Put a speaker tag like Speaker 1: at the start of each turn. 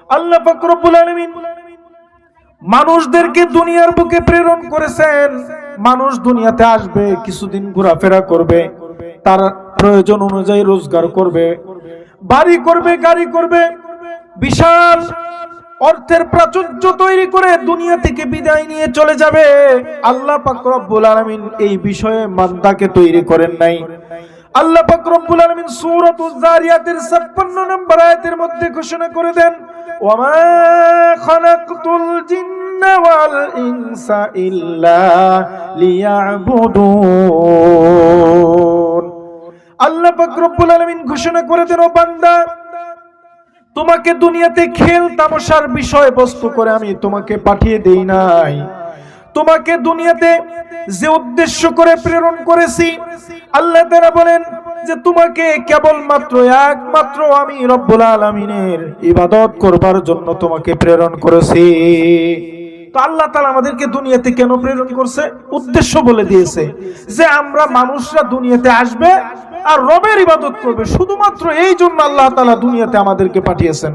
Speaker 1: আল্লাহ পাক রব্বুল আলামিন মানুষদেরকে দুনিয়ার বুকে প্রেরণ করেছেন। মানুষ দুনিয়াতে আসবে, কিছুদিন ঘোরাফেরা করবে, তার প্রয়োজন অনুযায়ী রোজগার করবে, বাড়ি করবে, গাড়ি করবে, বিশাল অর্থের প্রাচুর্য তৈরি করে দুনিয়া থেকে বিদায় নিয়ে চলে যাবে। আল্লাহ পাক রব্বুল আলামিন এই বিষয়ে বান্দাকে তৈরি করেন নাই। আল্লাহ পাক রব্বুল আলামিন সূরাতুজ যারিয়াতের 56 নম্বর আয়াতের মধ্যে ঘোষণা করে দেন, ওয়ামা খালাকতুল জিন্না ওয়াল ইনসা ইল্লা লিয়াবুদুন। আল্লাহ পাক রব্বুল আলামিন ঘোষণা করে দেন, ও বান্দা, তোমাকে দুনিয়াতে খেল তামাশার বিষয় বস্তু করে আমি তোমাকে পাঠিয়ে দেই নাই। তোমাকে দুনিয়াতে যে উদ্দেশ্য করে প্রেরণ করেছি, আল্লাহ তাআলা বলেন যে তোমাকে কেবলমাত্র একমাত্র আমি রব্বুল আলামিনের ইবাদত করবার জন্য তোমাকে প্রেরণ করেছি। তো আল্লাহ তাআলা আমাদেরকে দুনিয়াতে কেন প্রেরণ করছে? উদ্দেশ্য বলে দিয়েছে যে আমরা মানুষরা দুনিয়াতে আসবে আর রবের ইবাদত করবে। শুধুমাত্র এই জন্য আল্লাহ তাআলা দুনিয়াতে আমাদেরকে পাঠিয়েছেন।